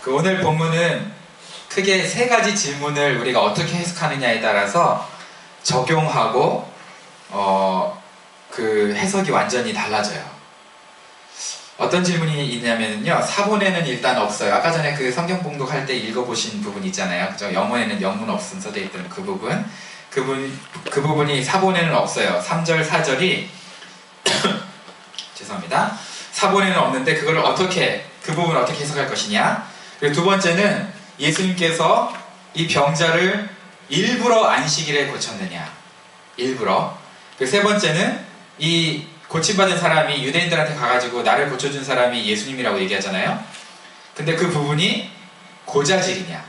그 오늘 본문은 크게 세 가지 질문을 우리가 어떻게 해석하느냐에 따라서 적용하고 그 해석이 완전히 달라져요. 어떤 질문이 있냐면요, 사본에는 일단 없어요. 아까 전에 그 성경 봉독할 때 읽어보신 부분 있잖아요. 그죠? 영문에는 영문 없음 써져 있던 그 부분이 사본에는 없어요. 3절, 4절이 죄송합니다. 사본에는 없는데 그 부분을 어떻게 해석할 것이냐. 그리고 두 번째는 예수님께서 이 병자를 일부러 안식일에 고쳤느냐. 일부러. 그리고 세 번째는 이 고침받은 사람이 유대인들한테 가가지고 나를 고쳐준 사람이 예수님이라고 얘기하잖아요. 근데 그 부분이 고자질이냐.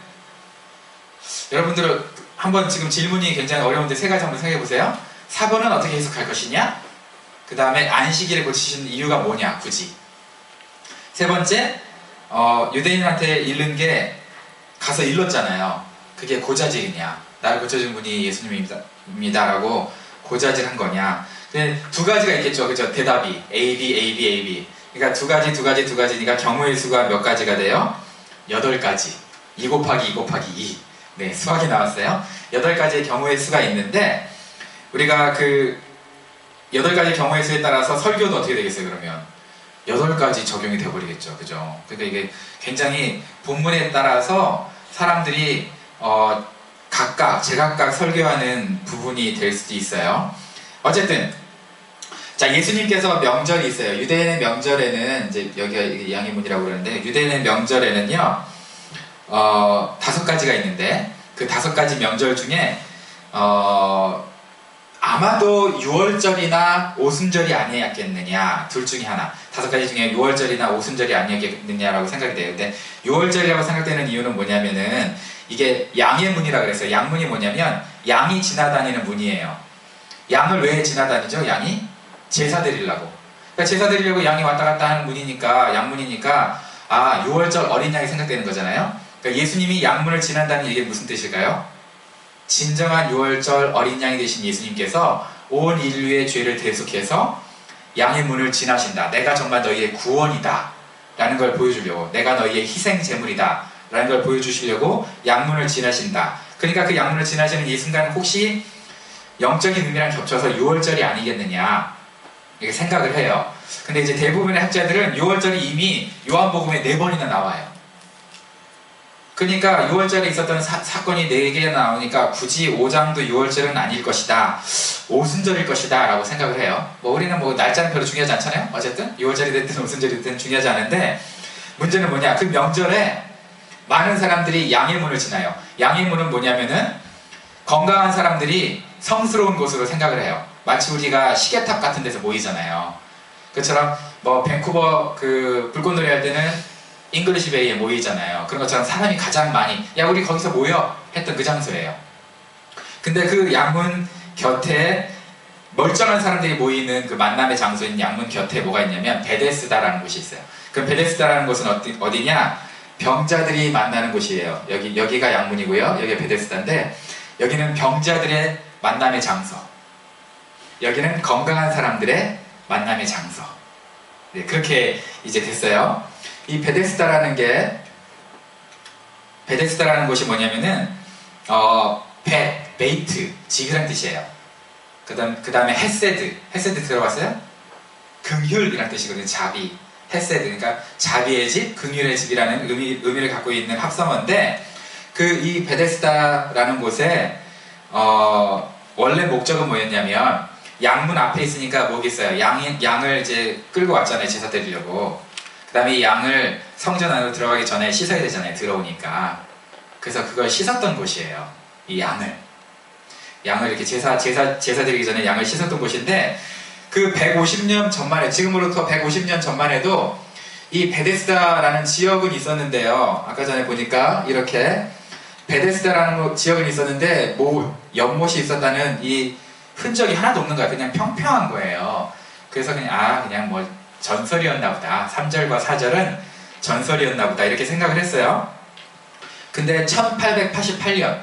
여러분들은 한번 지금 질문이 굉장히 어려운데 세 가지 한번 생각해보세요. 사본은 어떻게 해석할 것이냐, 그 다음에 안식일에 고치신 이유가 뭐냐, 굳이. 세 번째, 유대인한테 잃는 게 가서 일렀잖아요. 그게 고자질이냐, 나를 고쳐준 분이 예수님입니다 라고 고자질한 거냐. 두 가지가 있겠죠. 그죠? 대답이 A, B, A, B, A, B. 그러니까 두 가지니까 경우의 수가 몇 가지가 돼요? 8가지. 2 곱하기 2 곱하기 2. 네, 수학이 나왔어요. 8가지의 경우의 수가 있는데, 우리가 그 8가지 경우의 수에 따라서 설교도 어떻게 되겠어요, 그러면? 8가지 적용이 되어버리겠죠. 그죠? 그러니까 이게 굉장히 본문에 따라서 사람들이 제각각 설교하는 부분이 될 수도 있어요. 어쨌든, 자, 예수님께서 명절이 있어요. 유대인의 명절에는, 이제 여기가 양해문이라고 그러는데, 유대인의 명절에는요, 5가지가 있는데, 그 5가지 명절 중에, 아마도 6월절이나 오순절이 아니었겠느냐. 둘 중에 하나. 5가지 중에 6월절이나 오순절이 아니었겠느냐라고 생각이 돼요. 근데 6월절이라고 생각되는 이유는 뭐냐면은, 이게 양의 문이라고 그랬어요. 양문이 뭐냐면, 양이 지나다니는 문이에요. 양을 왜 지나다니죠? 양이? 제사 드리려고. 그러니까 제사 드리려고 양이 왔다 갔다 하는 문이니까, 양문이니까, 6월절 어린 양이 생각되는 거잖아요. 그러니까 예수님이 양문을 지난다는 얘기가 무슨 뜻일까요? 진정한 6월절 어린 양이 되신 예수님께서 온 인류의 죄를 대속해서 양의 문을 지나신다. 내가 정말 너희의 구원이다 라는 걸 보여주려고, 내가 너희의 희생 제물이다 라는 걸 보여주시려고 양문을 지나신다. 그러니까 그 양문을 지나시는 이 순간 혹시 영적인 의미랑 겹쳐서 6월절이 아니겠느냐 이렇게 생각을 해요. 근데 이제 대부분의 학자들은 6월절이 이미 요한복음에 4번이나 나와요. 그러니까 6월절에 있었던 사건이 4개나 나오니까 굳이 5장도 6월절은 아닐 것이다, 오순절일 것이다 라고 생각을 해요. 우리는 날짜는 별로 중요하지 않잖아요. 어쨌든 6월절이 됐든 오순절이 됐든 중요하지 않은데, 문제는 뭐냐, 그 명절에 많은 사람들이 양의 문을 지나요. 양의 문은 뭐냐면은 건강한 사람들이 성스러운 곳으로 생각을 해요. 마치 우리가 시계탑 같은 데서 모이잖아요. 그처럼 밴쿠버 그 불꽃놀이 할 때는 잉글리시 베이에 모이잖아요. 그런 것처럼 사람이 가장 많이, 야 우리 거기서 모여 했던 그 장소예요. 근데 그 양문 곁에 멀쩡한 사람들이 모이는 그 만남의 장소인 양문 곁에 뭐가 있냐면 베데스다라는 곳이 있어요. 그 베데스다라는 곳은 어디냐? 병자들이 만나는 곳이에요. 여기가 양문이고요. 여기가 베데스다인데, 여기는 병자들의 만남의 장소, 여기는 건강한 사람들의 만남의 장소. 네, 그렇게 이제 됐어요. 이 베데스다라는 곳이 뭐냐면은 베이트, 지그란 뜻이에요. 그 다음에 헤세드 들어봤어요? 긍휼이라는 뜻이거든요. 자비, 헤세드, 그러니까 자비의 집, 긍휼의 집이라는 의미를 갖고 있는 합성어인데, 이 베데스다라는 곳에 원래 목적은 뭐였냐면, 양문 앞에 있으니까 뭐겠어요? 양을 이제 끌고 왔잖아요, 제사 드리려고. 그 다음에 이 양을 성전 안으로 들어가기 전에 씻어야 되잖아요, 들어오니까. 그래서 그걸 씻었던 곳이에요. 이 양을 이렇게 제사 드리기 전에 양을 씻었던 곳인데, 그 150년 전만에, 지금으로부터 150년 전만 해도 이 베데스다라는 지역은 있었는데요. 아까 전에 보니까 이렇게 베데스다라는 지역은 있었는데 연못이 있었다는 이 흔적이 하나도 없는 거야. 그냥 평평한 거예요. 그래서 그냥 전설이었나 보다, 3절과 4절은 전설이었나 보다 이렇게 생각을 했어요. 근데 1888년,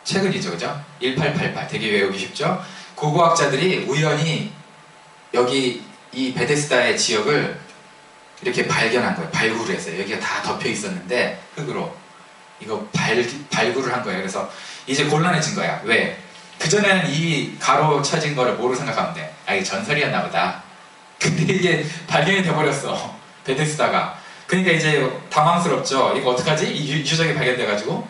최근이죠, 그죠? 1888, 되게 외우기 쉽죠? 고고학자들이 우연히 여기 이 베데스다의 지역을 이렇게 발견한 거예요. 발굴을 했어요. 여기가 다 덮여 있었는데 흙으로 이거 발굴을 한 거예요. 그래서 이제 곤란해진 거야. 왜? 그전에는 이 가로 쳐진 거를 뭐로 생각하면 돼? 아, 이게 전설이었나 보다. 근데 이게 발견이 돼버렸어. 베데스다가. 그러니까 이제 당황스럽죠. 이거 어떡하지? 이 유적이 발견돼가지고.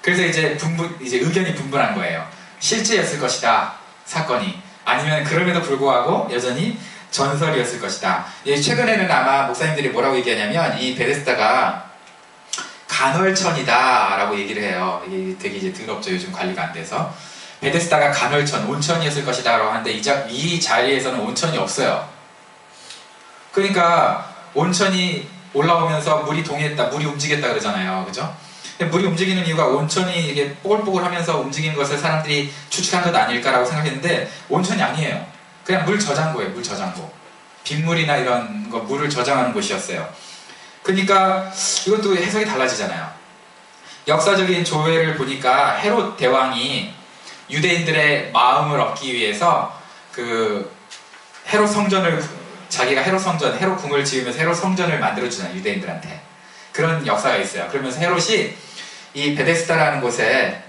그래서 이제 의견이 분분한 거예요. 실제였을 것이다. 사건이. 아니면 그럼에도 불구하고 여전히 전설이었을 것이다. 최근에는 아마 목사님들이 뭐라고 얘기하냐면 이 베데스다가 간헐천이다 라고 얘기를 해요. 이게 되게 이제 더럽죠. 요즘 관리가 안 돼서. 베데스다가 간헐천, 온천이었을 것이다 라고 하는데 이 자리에서는 온천이 없어요. 그러니까 온천이 올라오면서 물이 동했다, 물이 움직였다 그러잖아요. 그죠? 물이 움직이는 이유가 온천이 이게 뽀글뽀글 하면서 움직이는 것을 사람들이 추측한 것 아닐까라고 생각했는데 온천이 아니에요. 그냥 물 저장고예요. 물 저장고. 빗물이나 이런 거 물을 저장하는 곳이었어요. 그러니까 이것도 해석이 달라지잖아요. 역사적인 조회를 보니까 헤롯 대왕이 유대인들의 마음을 얻기 위해서 그 헤롯 성전을 자기가 헤롯 궁을 지으면서 헤롯 성전을 만들어주잖아요. 유대인들한테. 그런 역사가 있어요. 그러면서 헤롯이 이 베데스다라는 곳에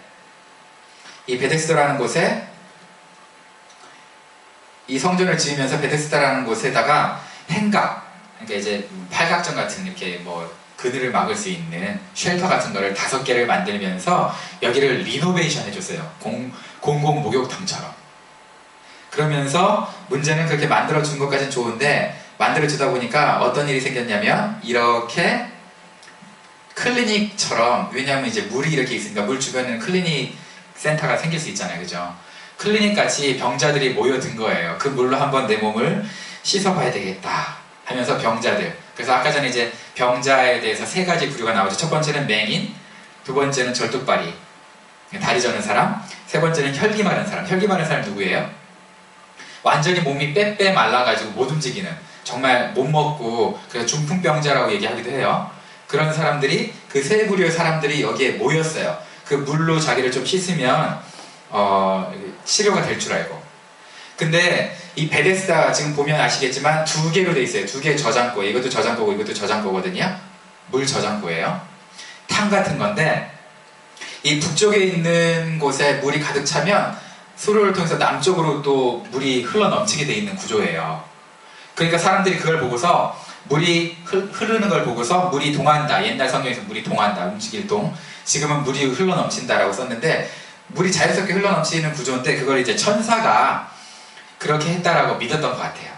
이 성전을 지으면서 베데스다라는 곳에다가 행각, 그러니까 이제 팔각정 같은 이렇게 뭐 그늘을 막을 수 있는 쉘터 같은 거를 5개를 만들면서 여기를 리노베이션 해줬어요. 공공 목욕탕처럼. 그러면서 문제는 그렇게 만들어준 것까지는 좋은데 만들어주다 보니까 어떤 일이 생겼냐면 이렇게 클리닉처럼, 왜냐하면 이제 물이 이렇게 있으니까 물 주변에는 클리닉 센터가 생길 수 있잖아요. 그죠? 클리닉 같이 병자들이 모여든 거예요. 그 물로 한번 내 몸을 씻어봐야 되겠다 하면서 병자들. 그래서 아까 전에 이제 병자에 대해서 3가지 부류가 나오죠. 첫 번째는 맹인, 두 번째는 절뚝발이, 다리 저는 사람, 세 번째는 혈기 마른 사람. 혈기 마른 사람 누구예요? 완전히 몸이 빼빼 말라가지고 못 움직이는, 정말 못 먹고 그래서 중풍병자라고 얘기하기도 해요. 그런 사람들이, 그 3부류의 사람들이 여기에 모였어요. 그 물로 자기를 좀 씻으면 치료가 될 줄 알고. 근데 이 베데스다 지금 보면 아시겠지만 2개로 돼 있어요. 2개 저장고. 이것도 저장고고 이것도 저장고거든요. 물 저장고예요. 탕 같은 건데 이 북쪽에 있는 곳에 물이 가득 차면 수로를 통해서 남쪽으로 또 물이 흘러 넘치게 돼 있는 구조예요. 그러니까 사람들이 그걸 보고서 물이 흐르는 걸 보고서 물이 동한다. 옛날 성경에서 물이 동한다. 움직일 동. 지금은 물이 흘러 넘친다라고 썼는데 물이 자연스럽게 흘러 넘치는 구조인데 그걸 이제 천사가 그렇게 했다라고 믿었던 것 같아요.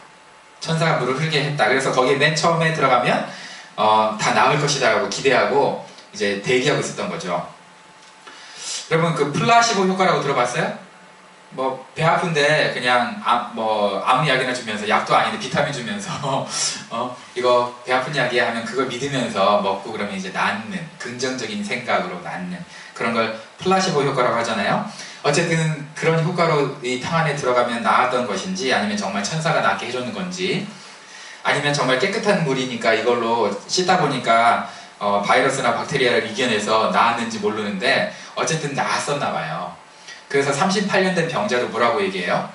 천사가 물을 흐르게 했다. 그래서 거기에 맨 처음에 들어가면 다 나을 것이다라고 기대하고 이제 대기하고 있었던 거죠. 여러분 그 플라시보 효과라고 들어봤어요? 뭐 배 아픈데 그냥 아무 약이나 주면서, 약도 아닌데 비타민 주면서 이거 배 아픈 약이야 하면 그걸 믿으면서 먹고 그러면 이제 낫는, 긍정적인 생각으로 낫는 그런 걸 플라시보 효과라고 하잖아요. 어쨌든 그런 효과로 이 탕 안에 들어가면 나았던 것인지, 아니면 정말 천사가 낫게 해줬는 건지, 아니면 정말 깨끗한 물이니까 이걸로 씻다 보니까 바이러스나 박테리아를 이겨내서 나았는지 모르는데 어쨌든 나았었나 봐요. 그래서 38년 된 병자도 뭐라고 얘기해요?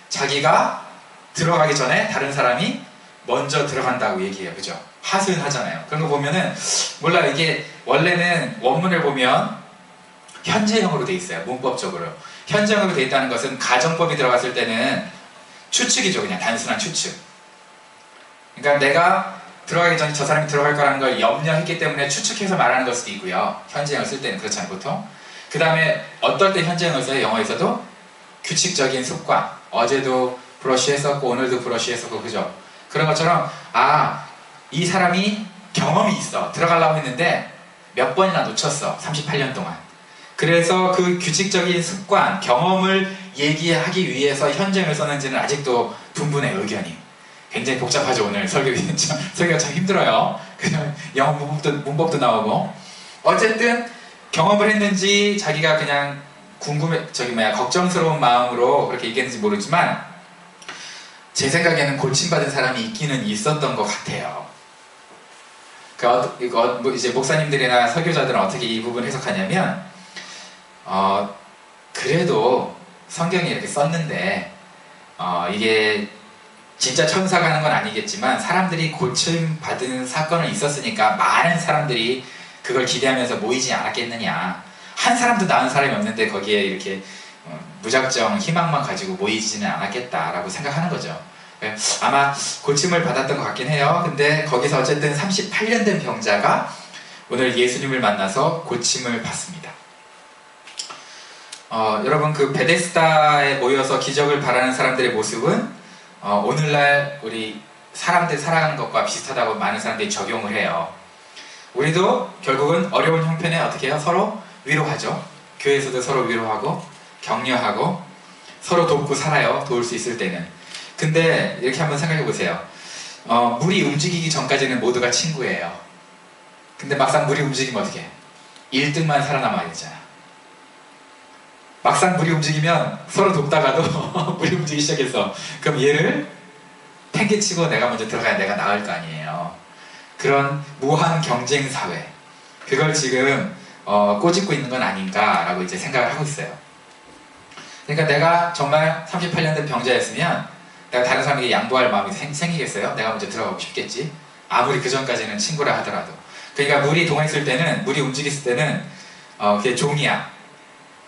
자기가 들어가기 전에 다른 사람이 먼저 들어간다고 얘기해요. 그죠? 하소연하잖아요. 그런 거 보면은 몰라, 이게 원래는 원문을 보면 현재형으로 돼 있어요. 문법적으로. 현재형으로 돼 있다는 것은 가정법이 들어갔을 때는 추측이죠. 그냥 단순한 추측. 그러니까 내가 들어가기 전에 저 사람이 들어갈 거라는 걸 염려했기 때문에 추측해서 말하는 걸 수도 있고요. 현재형을 쓸 때는 그렇잖아요. 보통. 그 다음에 어떨 때 현재형을 써요? 영어에서도 규칙적인 습관. 어제도 브러쉬 했었고 오늘도 브러쉬 했었고, 그죠? 그런 것처럼 이 사람이 경험이 있어. 들어가려고 했는데 몇 번이나 놓쳤어. 38년 동안. 그래서 그 규칙적인 습관, 경험을 얘기하기 위해서 현재형을 썼는지는 아직도 분분해요. 의견이. 굉장히 복잡하죠. 오늘 설교가 참 힘들어요. 영어 문법도 나오고. 어쨌든 경험을 했는지 자기가 그냥 걱정스러운 마음으로 그렇게 얘기했는지 모르지만 제 생각에는 고침받은 사람이 있기는 있었던 것 같아요. 이제 목사님들이나 설교자들은 어떻게 이 부분을 해석하냐면 그래도 성경이 이렇게 썼는데 이게 진짜 천사가 하는 건 아니겠지만 사람들이 고침 받은 사건은 있었으니까 많은 사람들이 그걸 기대하면서 모이지 않았겠느냐. 한 사람도 나은 사람이 없는데 거기에 이렇게 무작정 희망만 가지고 모이지는 않았겠다라고 생각하는 거죠. 아마 고침을 받았던 것 같긴 해요. 근데 거기서 어쨌든 38년 된 병자가 오늘 예수님을 만나서 고침을 받습니다. 여러분, 그 베데스다에 모여서 기적을 바라는 사람들의 모습은 오늘날 우리 사람들 살아가는 것과 비슷하다고 많은 사람들이 적용을 해요. 우리도 결국은 어려운 형편에 어떻게 해요? 서로 위로하죠. 교회에서도 서로 위로하고 격려하고 서로 돕고 살아요. 도울 수 있을 때는. 근데 이렇게 한번 생각해 보세요. 물이 움직이기 전까지는 모두가 친구예요. 근데 막상 물이 움직이면 어떻게 해? 1등만 살아남아야 되잖아. 막상 물이 움직이면 서로 돕다가도 물이 움직이기 시작해서 그럼 얘를 팽개치고 내가 먼저 들어가야 내가 나을 거 아니에요. 그런 무한 경쟁 사회, 그걸 지금 꼬집고 있는 건 아닌가라고 이제 생각을 하고 있어요. 그러니까 내가 정말 38년 된 병자였으면 내가 다른 사람에게 양보할 마음이 생기겠어요? 내가 먼저 들어가고 싶겠지? 아무리 그 전까지는 친구라 하더라도. 그러니까 물이 동했을 때는, 물이 움직였을 때는 그게 종이야.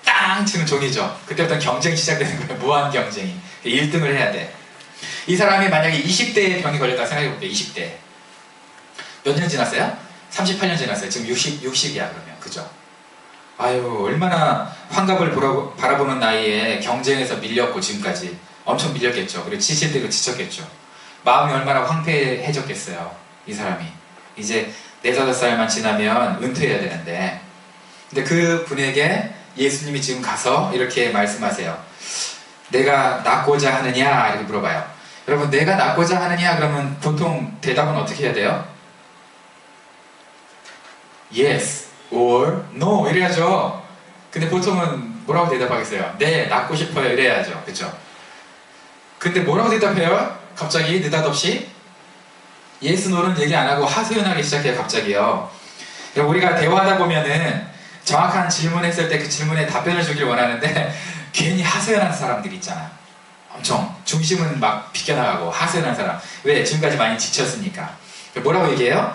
땅 치는 종이죠. 그때부터 경쟁이 시작되는 거예요. 무한 경쟁이. 1등을 해야 돼. 이 사람이 만약에 20대에 병이 걸렸다 생각해 볼게요. 20대. 몇 년 지났어요? 38년 지났어요. 지금 60이야 그러면. 그죠? 아유, 얼마나 환갑을 바라보는 나이에 경쟁에서 밀렸고 지금까지 엄청 밀렸겠죠. 그리고 지칠 때도 지쳤겠죠. 마음이 얼마나 황폐해졌겠어요. 이 사람이. 이제 4, 5살만 지나면 은퇴해야 되는데, 근데 그 분에게 예수님이 지금 가서 이렇게 말씀하세요. 내가 낫고자 하느냐? 이렇게 물어봐요. 여러분, 내가 낫고자 하느냐? 그러면 보통 대답은 어떻게 해야 돼요? Yes or no 이래야죠. 근데 보통은 뭐라고 대답하겠어요? 네, 낫고 싶어요 이래야죠. 그쵸? 근데 뭐라고 대답해요? 갑자기 느닷없이 yes, no는 얘기 안 하고 하소연하기 시작해요. 갑자기요. 우리가 대화하다 보면은 정확한 질문했을 때 그 질문에 답변을 주길 원하는데 괜히 하소연하는 사람들이 있잖아. 엄청 중심은 막 비껴나가고 하소연하는 사람. 왜? 지금까지 많이 지쳤으니까. 뭐라고 얘기해요?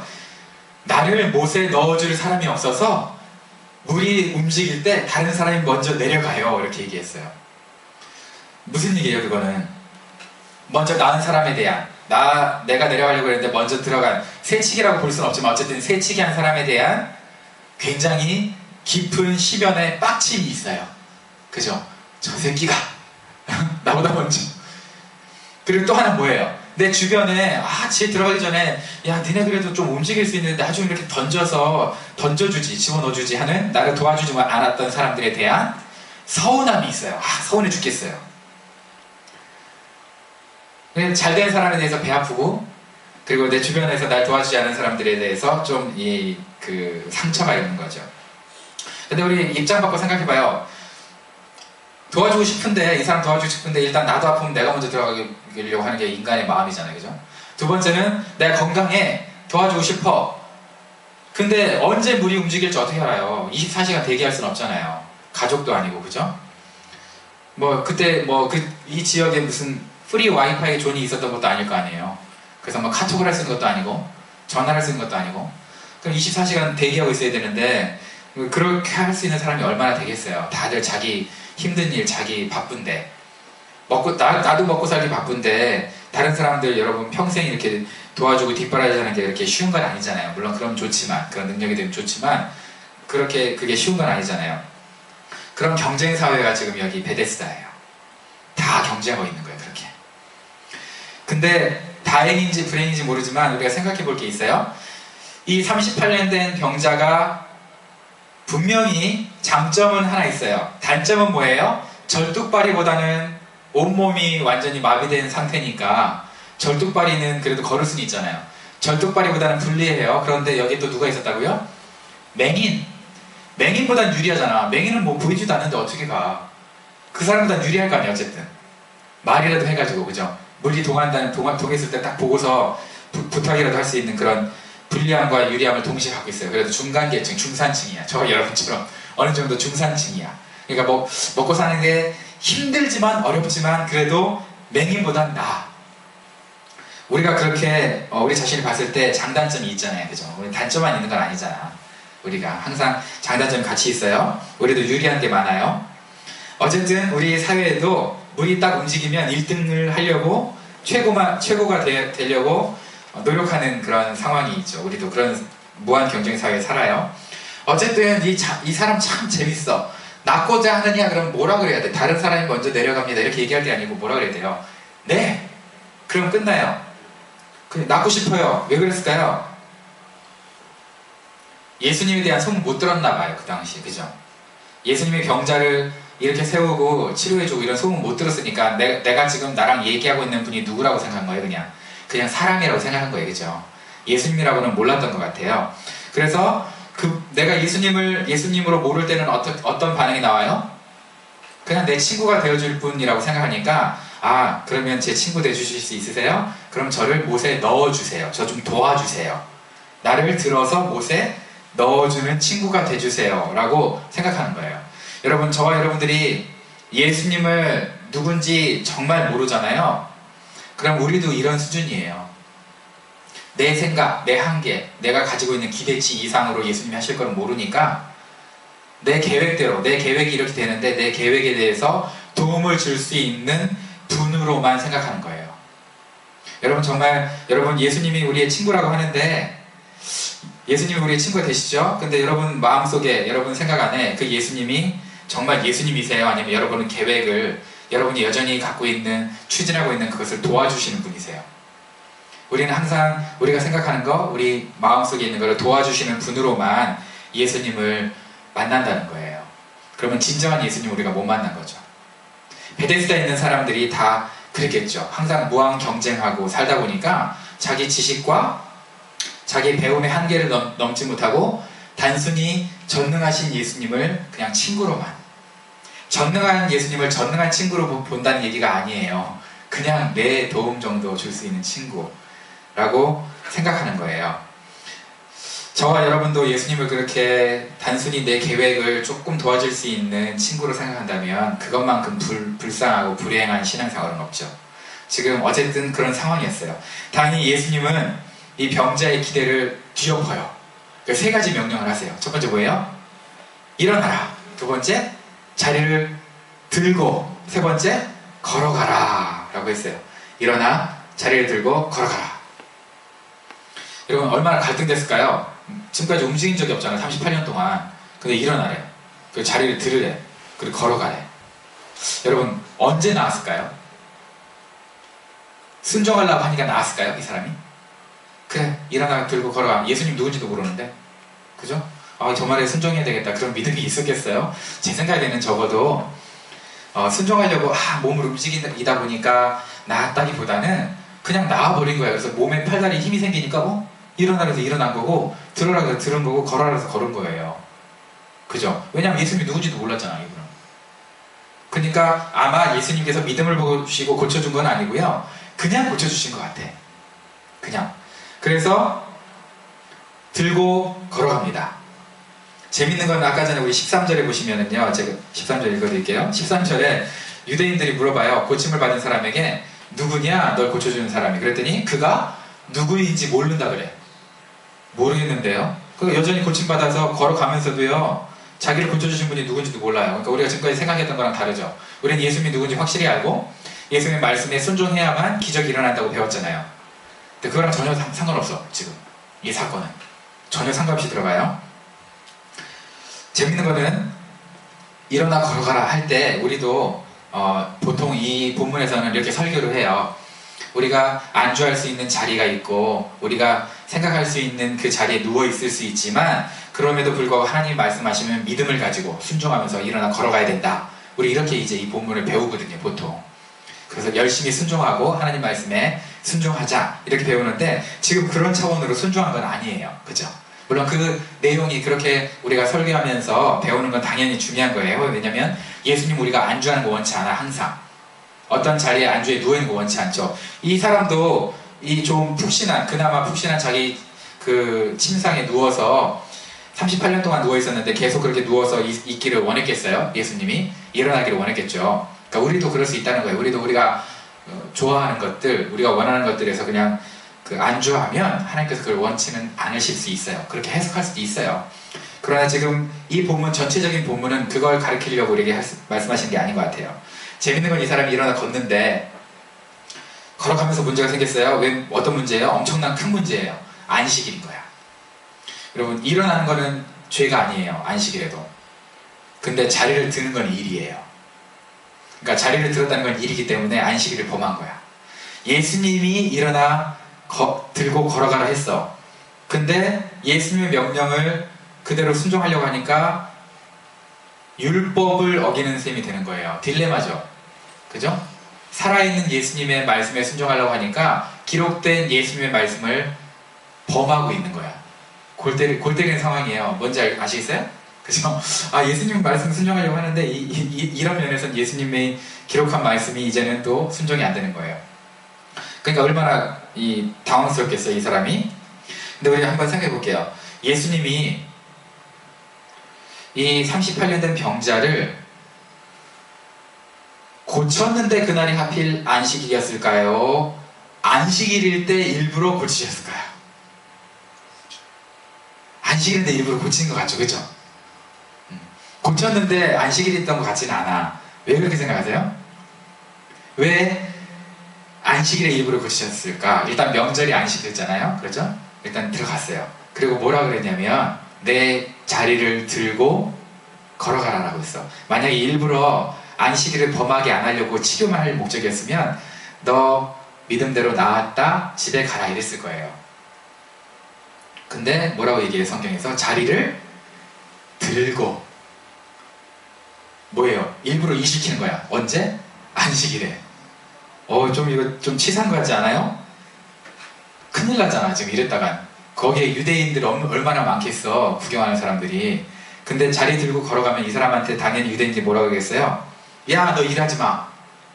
나를 못에 넣어줄 사람이 없어서 물이 움직일 때 다른 사람이 먼저 내려가요. 이렇게 얘기했어요. 무슨 얘기예요 그거는? 먼저 나은 사람에 대한, 내가 내려가려고 했는데 먼저 들어간, 새치기라고 볼 수는 없지만 어쨌든 새치기 한 사람에 대한 굉장히 깊은 시변의 빡침이 있어요. 그죠? 저 새끼가 나보다 먼저. 그리고 또 하나 뭐예요? 내 주변에 지에 들어가기 전에 야 니네 그래도 좀 움직일 수 있는데 나중에 이렇게 던져주지, 집어넣어주지 하는, 나를 도와주지 않았던 사람들에 대한 서운함이 있어요. 서운해 죽겠어요. 잘된 사람에 대해서 배 아프고, 그리고 내 주변에서 날 도와주지 않은 사람들에 대해서 좀 상처가 있는 거죠. 근데 우리 입장 바꿔 생각해봐요. 도와주고 싶은데, 이 사람 도와주고 싶은데 일단 나도 아프면 내가 먼저 들어가려고 하는 게 인간의 마음이잖아요. 그죠? 두 번째는 내가 건강해, 도와주고 싶어. 근데 언제 물이 움직일지 어떻게 알아요? 24시간 대기할 수는 없잖아요. 가족도 아니고. 그죠? 그때 이 지역에 무슨 프리 와이파이 존이 있었던 것도 아닐 거 아니에요. 그래서 카톡을 할 수 있는 것도 아니고 전화를 할 수 있는 것도 아니고, 그럼 24시간 대기하고 있어야 되는데 그렇게 할 수 있는 사람이 얼마나 되겠어요. 다들 자기 힘든 일, 자기 바쁜데, 나도 먹고 살기 바쁜데 다른 사람들 여러분 평생 이렇게 도와주고 뒷바라지하는 게 이렇게 쉬운 건 아니잖아요. 물론 그럼 좋지만, 그런 능력이 되면 좋지만 그게 쉬운 건 아니잖아요. 그런 경쟁 사회가 지금 여기 베데스다예요. 다 경쟁하고 있는 거예요. 그렇게. 근데 다행인지 불행인지 모르지만 우리가 생각해 볼 게 있어요. 이 38년 된 병자가 분명히 장점은 하나 있어요. 단점은 뭐예요? 절뚝발이보다는 온몸이 완전히 마비된 상태니까, 절뚝발이는 그래도 걸을 수는 있잖아요. 절뚝발이보다는 불리해요. 그런데 여기 또 누가 있었다고요? 맹인. 맹인보단 유리하잖아. 맹인은 보이지도 않는데 어떻게 가? 그 사람보단 유리할 거 아니야. 어쨌든 말이라도 해가지고. 그죠? 물이 동했을 때 딱 보고서 부탁이라도 할 수 있는 그런 불리함과 유리함을 동시에 갖고 있어요. 그래도 중간계층, 중산층이야. 저 여러분처럼 어느 정도 중산층이야. 그러니까 먹고 사는 게 힘들지만 어렵지만 그래도 맹인보단 나아. 우리가 그렇게 우리 자신을 봤을 때 장단점이 있잖아요. 그죠? 우리 단점만 있는 건 아니잖아. 우리가 항상 장단점이 같이 있어요. 우리도 유리한 게 많아요. 어쨌든 우리 사회에도 물이 딱 움직이면 1등을 하려고 최고가 되려고 노력하는 그런 상황이 있죠. 우리도 그런 무한 경쟁 사회에 살아요. 어쨌든 이 사람 참 재밌어. 낳고자 하느냐? 그럼 뭐라 그래야 돼? 다른 사람이 먼저 내려갑니다. 이렇게 얘기할 게 아니고 뭐라 그래야 돼요? 네! 그럼 끝나요. 낳고 싶어요. 왜 그랬을까요? 예수님에 대한 소문 못 들었나 봐요. 그 당시. 그죠? 예수님의 병자를 이렇게 세우고 치료해주고 이런 소문 못 들었으니까 내가 지금 나랑 얘기하고 있는 분이 누구라고 생각한 거예요? 그냥 사람이라고 생각한 거예요. 그죠? 예수님이라고는 몰랐던 것 같아요. 그래서 내가 예수님으로 모를 때는 어떤 반응이 나와요? 그냥 내 친구가 되어줄 분이라고 생각하니까 그러면 제 친구 되어주실 수 있으세요? 그럼 저를 못에 넣어주세요. 저 좀 도와주세요. 나를 들어서 못에 넣어주는 친구가 돼주세요 라고 생각하는 거예요. 여러분, 저와 여러분들이 예수님을 누군지 정말 모르잖아요. 그럼 우리도 이런 수준이에요. 내 생각, 내 한계, 내가 가지고 있는 기대치 이상으로 예수님이 하실 걸 모르니까 내 계획대로, 내 계획이 이렇게 되는데 내 계획에 대해서 도움을 줄 수 있는 분으로만 생각하는 거예요. 여러분 예수님이 우리의 친구라고 하는데 예수님이 우리의 친구가 되시죠? 근데 여러분 마음속에, 여러분 생각 안에 그 예수님이 정말 예수님이세요? 아니면 여러분은 계획을 여러분이 여전히 추진하고 있는 그것을 도와주시는 분이세요? 우리는 항상 우리가 생각하는 거, 우리 마음속에 있는 것을 도와주시는 분으로만 예수님을 만난다는 거예요. 그러면 진정한 예수님 우리가 못 만난 거죠. 베데스다에 있는 사람들이 다 그랬겠죠. 항상 무한 경쟁하고 살다 보니까 자기 지식과 자기 배움의 한계를 넘지 못하고 단순히 전능하신 예수님을 그냥 친구로만, 전능한 예수님을 전능한 친구로 본다는 얘기가 아니에요. 그냥 내 도움 정도 줄 수 있는 친구라고 생각하는 거예요. 저와 여러분도 예수님을 그렇게 단순히 내 계획을 조금 도와줄 수 있는 친구로 생각한다면 그것만큼 불쌍하고 불행한 신앙생활은 없죠. 지금 어쨌든 그런 상황이었어요. 당연히 예수님은 이 병자의 기대를 뒤엎어요. 세 가지 명령을 하세요. 첫 번째 뭐예요? 일어나라. 두 번째, 자리를 들고. 세 번째, 걸어가라 라고 했어요. 일어나, 자리를 들고, 걸어가라. 여러분 얼마나 갈등됐을까요? 지금까지 움직인 적이 없잖아요. 38년 동안. 근데 일어나래. 그리고 자리를 들으래. 그리고 걸어가래. 여러분 언제 나왔을까요? 순종하려고 하니까 나왔을까요? 이 사람이? 그래, 일어나, 들고 걸어가. 예수님 누군지도 모르는데, 그죠? 저 말에 순종해야 되겠다, 그런 믿음이 있었겠어요? 제 생각에는 적어도 순종하려고 몸을 움직이다 보니까 나았다기보다는 그냥 나와버린 거예요. 그래서 몸에 팔다리에 힘이 생기니까 일어나라 해서 일어난 거고, 들으라 해서 들은 거고, 걸어라 해서 걸은 거예요. 그죠? 왜냐면 예수님이 누군지도 몰랐잖아요, 이분은. 그러니까 아마 예수님께서 믿음을 보시고 고쳐준 건 아니고요, 그냥 고쳐주신 것 같아. 그냥. 그래서 들고 걸어갑니다. 재밌는 건 아까 전에 우리 13절에 보시면은요, 제가 13절 읽어드릴게요. 13절에 유대인들이 물어봐요. 고침을 받은 사람에게 누구냐? 널 고쳐주는 사람이. 그랬더니 그가 누구인지 모른다 그래. 모르겠는데요. 그 여전히 고침받아서 걸어가면서도요, 자기를 고쳐주신 분이 누군지도 몰라요. 그러니까 우리가 지금까지 생각했던 거랑 다르죠. 우리는 예수님이 누군지 확실히 알고 예수님의 말씀에 순종해야만 기적이 일어난다고 배웠잖아요. 근데 그거랑 전혀 상관없어. 지금 이 사건은 전혀 상관없이 들어가요. 재밌는 거는 일어나 걸어가라 할 때 우리도 보통 이 본문에서는 이렇게 설교를 해요. 우리가 안주할 수 있는 자리가 있고 우리가 생각할 수 있는 그 자리에 누워 있을 수 있지만, 그럼에도 불구하고 하나님 말씀하시면 믿음을 가지고 순종하면서 일어나 걸어가야 된다. 우리 이렇게 이제 이 본문을 배우거든요, 보통. 그래서 열심히 순종하고 하나님 말씀에 순종하자 이렇게 배우는데, 지금 그런 차원으로 순종한 건 아니에요. 그죠? 물론 그 내용이 그렇게 우리가 설교하면서 배우는 건 당연히 중요한 거예요. 왜냐면 예수님 우리가 안주하는 거 원치 않아. 항상 어떤 자리에 안주에 누워있는 거 원치 않죠. 이 사람도 이 좀 그나마 푹신한 자기 그 침상에 누워서 38년 동안 누워있었는데 계속 그렇게 누워서 있기를 원했겠어요? 예수님이 일어나기를 원했겠죠. 그러니까 우리도 그럴 수 있다는 거예요. 우리가 좋아하는 것들, 우리가 원하는 것들에서 그냥 안주하면 하나님께서 그걸 원치는 않으실 수 있어요. 그렇게 해석할 수도 있어요. 그러나 지금 이 본문, 전체적인 본문은 그걸 가르치려고 우리에게 말씀하시는 게 아닌 것 같아요. 재밌는 건 이 사람이 일어나 걷는데 걸어가면서 문제가 생겼어요. 왜? 어떤 문제예요? 엄청난 큰 문제예요. 안식일인 거야. 여러분, 일어나는 거는 죄가 아니에요. 안식일에도. 근데 자리를 드는 건 일이에요. 그러니까 자리를 들었다는 건 일이기 때문에 안식일을 범한 거야. 예수님이 일어나 들고 걸어가라 했어. 근데 예수님의 명령을 그대로 순종하려고 하니까 율법을 어기는 셈이 되는 거예요. 딜레마죠. 그죠? 살아있는 예수님의 말씀에 순종하려고 하니까 기록된 예수님의 말씀을 범하고 있는 거야. 골 때리는 상황이에요. 뭔지 아시겠어요? 그죠? 예수님 말씀 순종하려고 하는데 이런 면에서는 예수님의 기록한 말씀이 이제는 또 순종이 안 되는 거예요. 그러니까 얼마나 당황스럽겠어요, 이 사람이. 근데 우리 한번 생각해 볼게요. 예수님이 이 38년 된 병자를 고쳤는데 그날이 하필 안식일이었을까요? 안식일일 때 일부러 고치셨을까요? 안식일인데 일부러 고친 것 같죠, 그죠? 고쳤는데 안식일이 있던 것 같지는 않아. 왜 그렇게 생각하세요? 왜 안식일에 일부러 고치셨을까? 일단 명절이 안식이었잖아요, 그렇죠? 일단 들어갔어요. 그리고 뭐라 그랬냐면 내 자리를 들고 걸어가라라고 했어. 만약에 일부러 안식일을 범하게 안 하려고 치료만 할 목적이었으면 너 믿음대로 나았다, 집에 가라 이랬을 거예요. 근데 뭐라고 얘기해요, 성경에서? 자리를 들고. 뭐예요? 일부러 일시키는 거야. 언제? 안식일에. 이거 좀 치사한 거 같지 않아요? 큰일 났잖아, 지금 이랬다간. 거기에 유대인들 얼마나 많겠어, 구경하는 사람들이. 근데 자리 들고 걸어가면 이 사람한테 당연히 유대인들이 뭐라고 하겠어요? 야, 너 일하지 마.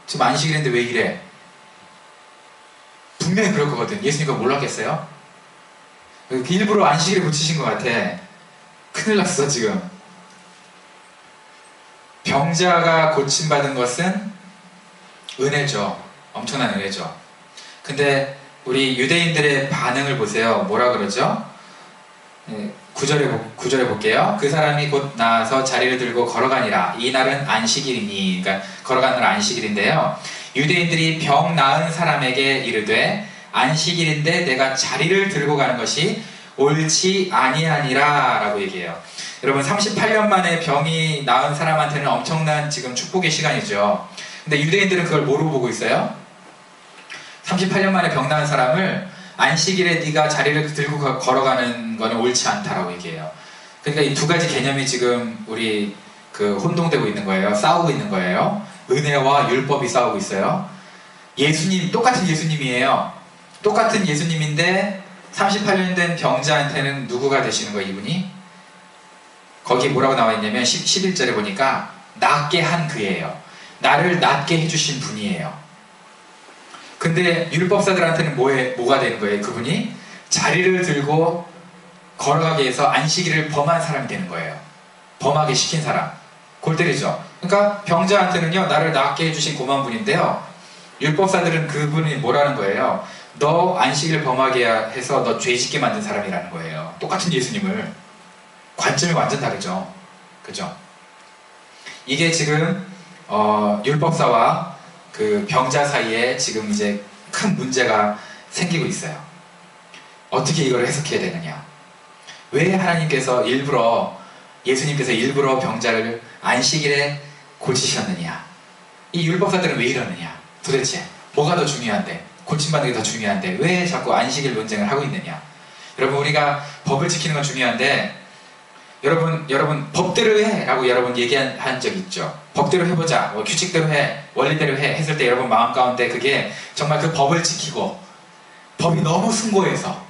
지금 안식일인데 왜 이래? 분명히 그럴 거거든. 예수님과 몰랐겠어요? 일부러 안식일에 붙이신 것 같아. 큰일 났어, 지금. 병자가 고침받은 것은 은혜죠. 엄청난 은혜죠. 근데 우리 유대인들의 반응을 보세요. 뭐라 그러죠? 9절에 볼게요. 그 사람이 곧 나와서 자리를 들고 걸어가니라. 이 날은 안식일이니. 그러니까 걸어가는 날 안식일인데요. 유대인들이 병 나은 사람에게 이르되 안식일인데 내가 자리를 들고 가는 것이 옳지 아니하니라 라고 얘기해요. 여러분, 38년 만에 병이 나은 사람한테는 엄청난 지금 축복의 시간이죠. 근데 유대인들은 그걸 뭐로 보고 있어요? 38년 만에 병 나은 사람을 안식일에 네가 자리를 들고 걸어가는 거는 옳지 않다라고 얘기해요. 그러니까 이 두 가지 개념이 지금 우리 혼동되고 있는 거예요. 싸우고 있는 거예요. 은혜와 율법이 싸우고 있어요. 예수님, 똑같은 예수님이에요. 똑같은 예수님인데 38년 된 병자한테는 누구가 되시는 거예요, 이분이? 거기 뭐라고 나와 있냐면 11절에 보니까 낫게 한 그예요. 나를 낫게 해주신 분이에요. 근데 율법사들한테는 뭐가 되는 거예요? 그분이 자리를 들고 걸어가게 해서 안식일을 범한 사람이 되는 거예요. 범하게 시킨 사람. 골 때리죠. 그러니까 병자한테는요, 나를 낫게 해주신 고마운 분인데요, 율법사들은 그분이 뭐라는 거예요? 너 안식일을 범하게 해서 너 죄짓게 만든 사람이라는 거예요. 똑같은 예수님을. 관점이 완전 다르죠. 그죠? 이게 지금 율법사와 그 병자 사이에 지금 이제 큰 문제가 생기고 있어요. 어떻게 이걸 해석해야 되느냐? 왜 하나님께서 예수님께서 일부러 병자를 안식일에 고치셨느냐? 이 율법사들은 왜 이러느냐? 도대체 뭐가 더 중요한데? 고침받는 게 더 중요한데 왜 자꾸 안식일 논쟁을 하고 있느냐? 여러분, 우리가 법을 지키는 건 중요한데 여러분 법대로 해 라고 여러분 얘기한 적 있죠. 법대로 해보자, 규칙대로 해, 원리대로 해 했을 때 여러분 마음 가운데 그게 정말 그 법을 지키고 법이 너무 숭고해서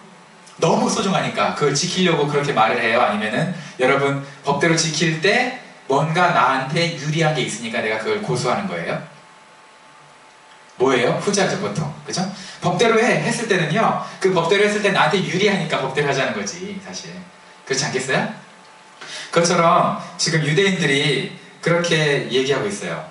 너무 소중하니까 그걸 지키려고 그렇게 말을 해요? 아니면은 여러분 법대로 지킬 때 뭔가 나한테 유리한 게 있으니까 내가 그걸 고수하는 거예요? 뭐예요? 후자죠, 보통. 그죠? 법대로 해 했을 때는요, 그 법대로 했을 때 나한테 유리하니까 법대로 하자는 거지, 사실. 그렇지 않겠어요? 그것처럼 지금 유대인들이 그렇게 얘기하고 있어요.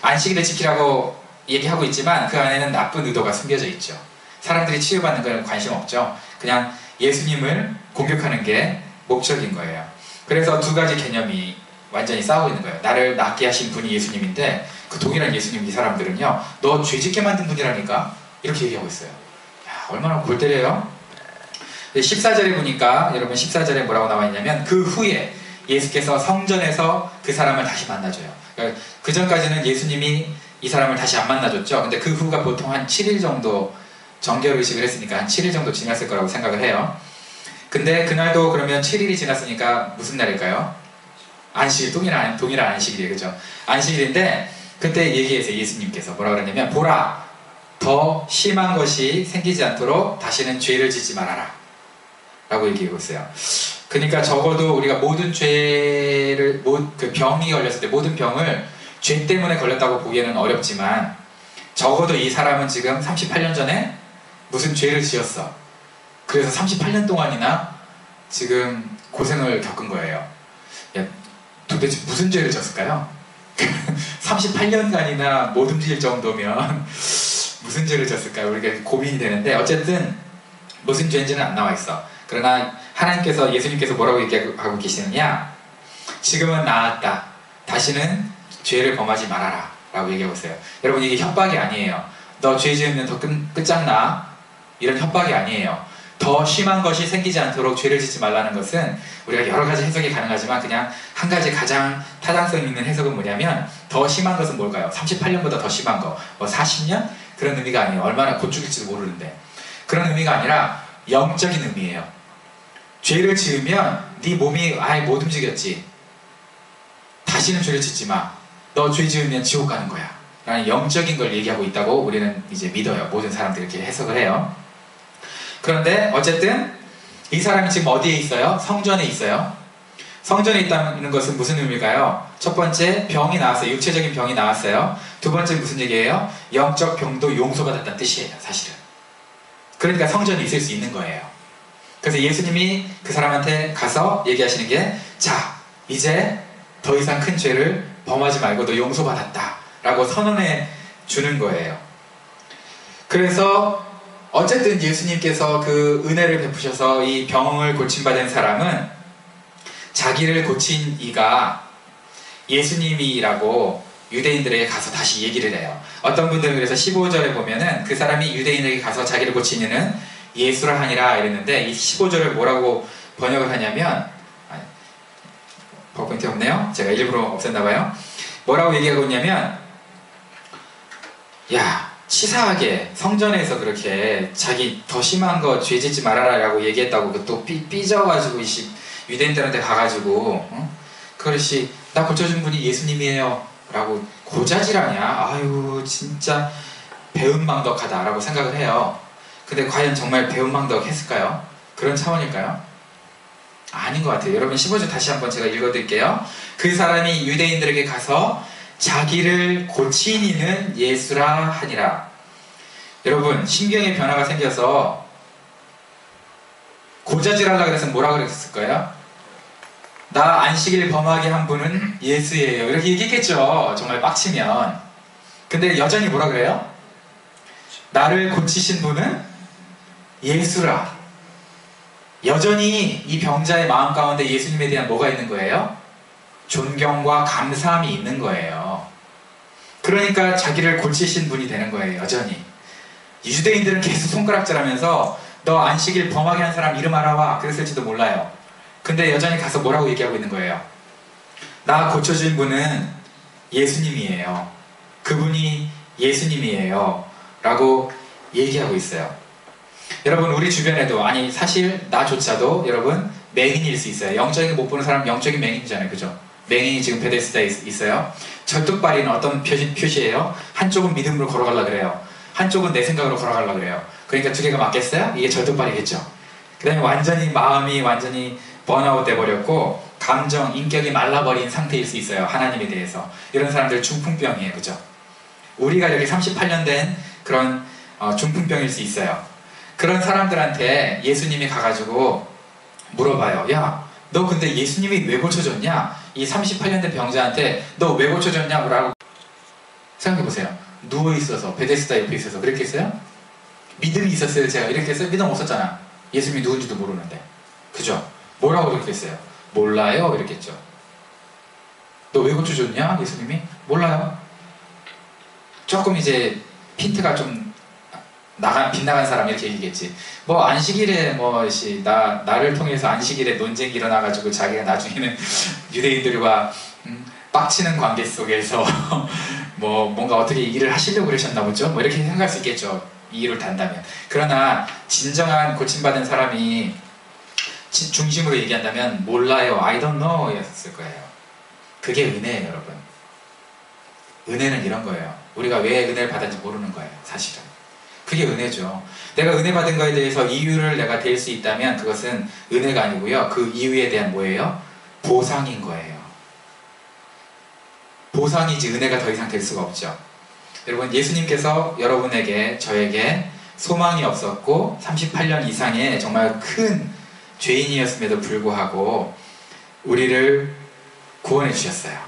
안식일을 지키라고 얘기하고 있지만 그 안에는 나쁜 의도가 숨겨져 있죠. 사람들이 치유받는 건 관심 없죠. 그냥 예수님을 공격하는 게 목적인 거예요. 그래서 두 가지 개념이 완전히 싸우고 있는 거예요. 나를 낫게 하신 분이 예수님인데 그 동일한 예수님 이 사람들은요, 너 죄짓게 만든 분이라니까 이렇게 얘기하고 있어요. 야, 얼마나 골 때려요? 14절에 보니까 여러분 14절에 뭐라고 나와 있냐면 그 후에 예수께서 성전에서 그 사람을 다시 만나줘요. 그러니까 그 전까지는 예수님이 이 사람을 다시 안 만나줬죠. 근데 그 후가 보통 한 7일 정도 정결의식을 했으니까 한 7일 정도 지났을 거라고 생각을 해요. 근데 그날도 그러면 7일이 지났으니까 무슨 날일까요? 안식일, 동일한 안식일이에요. 그죠? 안식일인데 그때 얘기해서 예수님께서 뭐라 그랬냐면 보라, 더 심한 것이 생기지 않도록 다시는 죄를 짓지 말아라 라고 얘기하고 있어요. 그러니까 적어도 우리가 모든 죄를, 그 병이 걸렸을 때 모든 병을 죄 때문에 걸렸다고 보기에는 어렵지만 적어도 이 사람은 지금 38년 전에 무슨 죄를 지었어. 그래서 38년 동안이나 지금 고생을 겪은 거예요. 야, 도대체 무슨 죄를 졌을까요? 38년간이나 못 움직일 정도면 무슨 죄를 졌을까요? 우리가 고민이 되는데 어쨌든 무슨 죄인지는 안 나와 있어. 그러나 하나님께서, 예수님께서 뭐라고 얘기하고 계시느냐? 지금은 나았다. 다시는 죄를 범하지 말아라 라고 얘기하고 있어요. 여러분, 이게 협박이 아니에요. 너 죄 지으면 더 끝장나, 이런 협박이 아니에요. 더 심한 것이 생기지 않도록 죄를 짓지 말라는 것은 우리가 여러 가지 해석이 가능하지만 그냥 한 가지 가장 타당성 있는 해석은 뭐냐면 더 심한 것은 뭘까요? 38년보다 더 심한 거, 뭐 40년? 그런 의미가 아니에요. 얼마나 곧 죽일지도 모르는데. 그런 의미가 아니라 영적인 의미예요. 죄를 지으면 네 몸이 아예 못 움직였지. 다시는 죄를 짓지 마. 너 죄 지으면 지옥 가는 거야. 라는 영적인 걸 얘기하고 있다고 우리는 이제 믿어요. 모든 사람들이 이렇게 해석을 해요. 그런데 어쨌든 이 사람이 지금 어디에 있어요? 성전에 있어요. 성전에 있다는 것은 무슨 의미일까요? 첫 번째, 병이 나왔어요. 육체적인 병이 나왔어요. 두 번째 무슨 얘기예요? 영적 병도 용서받았다는 뜻이에요. 사실은. 그러니까 성전에 있을 수 있는 거예요. 그래서 예수님이 그 사람한테 가서 얘기하시는 게, 자, 이제 더 이상 큰 죄를 범하지 말고 너 용서받았다 라고 선언해 주는 거예요. 그래서 어쨌든 예수님께서 그 은혜를 베푸셔서 이 병을 고침받은 사람은 자기를 고친 이가 예수님이라고 유대인들에게 가서 다시 얘기를 해요. 어떤 분들은 그래서 15절에 보면은 그 사람이 유대인에게 가서 자기를 고친 이는 예수라 하니라 이랬는데, 이 15절을 뭐라고 번역을 하냐면, 버퍼인트 없네요. 제가 일부러 없앴나봐요. 뭐라고 얘기하고 있냐면, 야, 치사하게 성전에서 그렇게 자기 더 심한 거 죄 짓지 말아라 라고 얘기했다고 또 삐져가지고 유대인들한테 가가지고 그것이 나 고쳐준 분이 예수님이에요 라고 고자질하냐. 아유 진짜 배은망덕하다 라고 생각을 해요. 근데 과연 정말 배은망덕했을까요? 그런 차원일까요? 아닌 것 같아요. 여러분 15절 다시 한번 제가 읽어드릴게요. 그 사람이 유대인들에게 가서 자기를 고친 이는 예수라 하니라. 여러분 심경의 변화가 생겨서 고자질하려고 해서 뭐라 그랬을까요? 나 안식일 범하게 한 분은 예수예요 이렇게 얘기했겠죠. 정말 빡치면. 근데 여전히 뭐라 그래요? 나를 고치신 분은 예수라. 여전히 이 병자의 마음 가운데 예수님에 대한 뭐가 있는 거예요? 존경과 감사함이 있는 거예요. 그러니까 자기를 고치신 분이 되는 거예요. 여전히. 유대인들은 계속 손가락질하면서 너 안식일 범하게 한 사람 이름 알아와 그랬을지도 몰라요. 근데 여전히 가서 뭐라고 얘기하고 있는 거예요? 나 고쳐준 분은 예수님이에요. 그분이 예수님이에요 라고 얘기하고 있어요. 여러분 우리 주변에도, 아니 사실 나조차도 여러분 맹인일 수 있어요. 영적인 못 보는 사람 영적인 맹인이잖아요. 그죠? 맹인이 지금 베데스다에 있어요. 절뚝발이는 어떤 표시예요? 한쪽은 믿음으로 걸어가려고 그래요. 한쪽은 내 생각으로 걸어가려고 그래요. 그러니까 두 개가 맞겠어요? 이게 절뚝발이겠죠. 그 다음에 완전히 마음이 완전히 번아웃 돼버렸고 감정, 인격이 말라버린 상태일 수 있어요. 하나님에 대해서. 이런 사람들 중풍병이에요. 그죠? 우리가 여기 38년 된 그런 중풍병일 수 있어요. 그런 사람들한테 예수님이 가가지고 물어봐요. 야, 너 근데 예수님이 왜 고쳐줬냐? 이 38년 된 병자한테 너 왜 고쳐줬냐? 라고 생각해보세요. 누워있어서 베데스다 옆에 있어서 그랬겠어요? 믿음이 있었어요? 제가 이렇게 했어요? 믿음 없었잖아. 예수님이 누군지도 모르는데. 그죠? 뭐라고 그랬겠어요? 몰라요 이랬겠죠. 너 왜 고쳐줬냐? 예수님이? 몰라요. 조금 이제 핀트가 좀 빗나간 사람 이렇게 얘기겠지. 뭐 안식일에 나를 통해서 안식일에 논쟁이 일어나가지고 자기가 나중에는 유대인들과 빡치는 관계 속에서 뭔가 어떻게 일을 하시려고 그러셨나 보죠. 뭐 이렇게 생각할 수 있겠죠. 이 일을 단다면. 그러나 진정한 고침받은 사람이 중심으로 얘기한다면 몰라요. I don't know 였을 거예요. 그게 은혜예요, 여러분. 은혜는 이런 거예요. 우리가 왜 은혜를 받았는지 모르는 거예요, 사실은. 그게 은혜죠. 내가 은혜 받은 거에 대해서 이유를 내가 댈 수 있다면 그것은 은혜가 아니고요. 그 이유에 대한 뭐예요? 보상인 거예요. 보상이지 은혜가 더 이상 될 수가 없죠. 여러분, 예수님께서 여러분에게, 저에게 소망이 없었고 38년 이상의 정말 큰 죄인이었음에도 불구하고 우리를 구원해 주셨어요.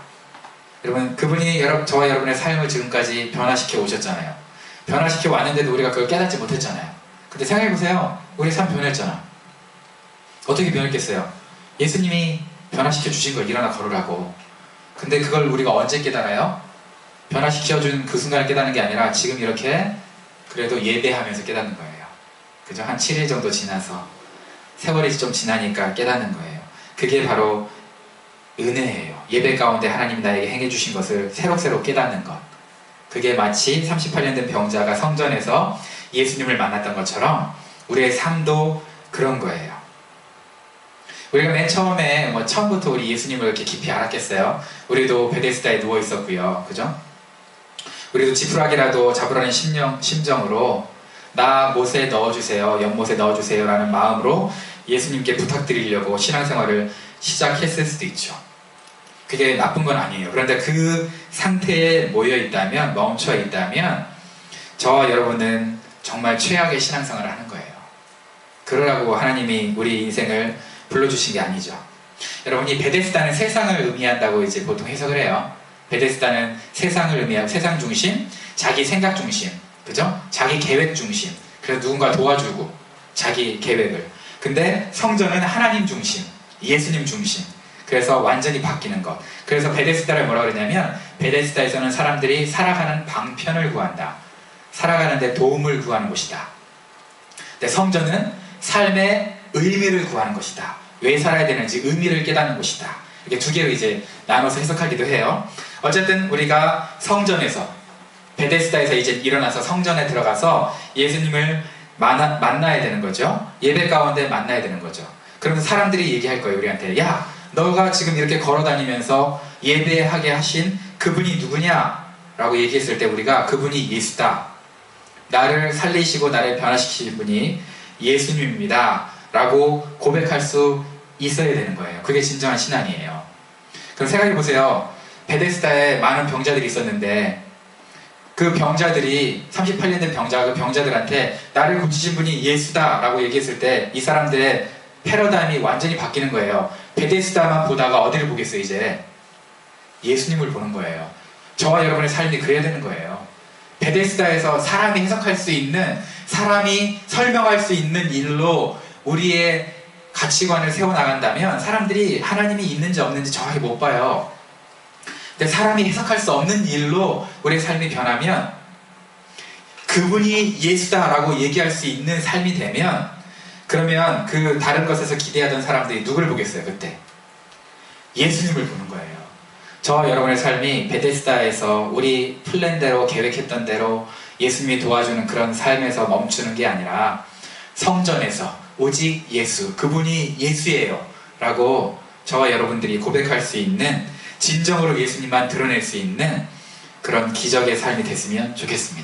여러분, 그분이 저와 여러분의 삶을 지금까지 변화시켜 오셨잖아요. 변화시켜 왔는데도 우리가 그걸 깨닫지 못했잖아요. 근데 생각해보세요. 우리 삶 변했잖아. 어떻게 변했겠어요? 예수님이 변화시켜 주신 걸 일어나 걸으라고. 근데 그걸 우리가 언제 깨달아요? 변화시켜준 그 순간을 깨닫는 게 아니라 지금 이렇게 그래도 예배하면서 깨닫는 거예요. 그죠? 한 7일 정도 지나서 세월이 좀 지나니까 깨닫는 거예요. 그게 바로 은혜예요. 예배 가운데 하나님이 나에게 행해주신 것을 새록새록 깨닫는 것. 그게 마치 38년 된 병자가 성전에서 예수님을 만났던 것처럼 우리의 삶도 그런 거예요. 우리가 맨 처음에 처음부터 우리 예수님을 이렇게 깊이 알았겠어요? 우리도 베데스다에 누워 있었고요. 그죠? 우리도 지푸라기라도 잡으라는 심정으로 나 못에 넣어주세요, 연못에 넣어주세요 라는 마음으로 예수님께 부탁드리려고 신앙생활을 시작했을 수도 있죠. 그게 나쁜 건 아니에요. 그런데 그 상태에 모여있다면, 멈춰있다면 저와 여러분은 정말 최악의 신앙생활을 하는 거예요. 그러라고 하나님이 우리 인생을 불러주신 게 아니죠. 여러분, 이 베데스다는 세상을 의미한다고 이제 보통 해석을 해요. 베데스다는 세상을 의미하고 세상 중심, 자기 생각 중심, 그죠? 자기 계획 중심. 그래서 누군가 도와주고 자기 계획을. 근데 성전은 하나님 중심, 예수님 중심. 그래서 완전히 바뀌는 것. 그래서 베데스다를 뭐라고 그러냐면 베데스다에서는 사람들이 살아가는 방편을 구한다. 살아가는데 도움을 구하는 곳이다. 근데 성전은 삶의 의미를 구하는 것이다. 왜 살아야 되는지 의미를 깨닫는 곳이다. 이렇게 두 개로 이제 나눠서 해석하기도 해요. 어쨌든 우리가 성전에서, 베데스다에서 이제 일어나서 성전에 들어가서 예수님을 만나야 되는 거죠. 예배 가운데 만나야 되는 거죠. 그러면 사람들이 얘기할 거예요, 우리한테. 야, 너가 지금 이렇게 걸어다니면서 예배하게 하신 그분이 누구냐? 라고 얘기했을 때 우리가 그분이 예수다. 나를 살리시고 나를 변화시키신 분이 예수님입니다. 라고 고백할 수 있어야 되는 거예요. 그게 진정한 신앙이에요. 그럼 생각해보세요. 베데스다에 많은 병자들이 있었는데 그 병자들이 38년 된 병자가 그 병자들한테 나를 고치신 분이 예수다 라고 얘기했을 때 이 사람들의 패러다임이 완전히 바뀌는 거예요. 베데스다만 보다가 어디를 보겠어요? 이제 예수님을 보는 거예요. 저와 여러분의 삶이 그래야 되는 거예요. 베데스다에서 사람이 해석할 수 있는, 사람이 설명할 수 있는 일로 우리의 가치관을 세워나간다면 사람들이 하나님이 있는지 없는지 정확히 못 봐요. 근데 사람이 해석할 수 없는 일로 우리의 삶이 변하면 그분이 예수다라고 얘기할 수 있는 삶이 되면, 그러면 그 다른 것에서 기대하던 사람들이 누구를 보겠어요? 그때 예수님을 보는 거예요. 저와 여러분의 삶이 베데스다에서 우리 플랜대로 계획했던 대로 예수님이 도와주는 그런 삶에서 멈추는 게 아니라 성전에서 오직 예수, 그분이 예수예요 라고 저와 여러분들이 고백할 수 있는, 진정으로 예수님만 드러낼 수 있는 그런 기적의 삶이 됐으면 좋겠습니다.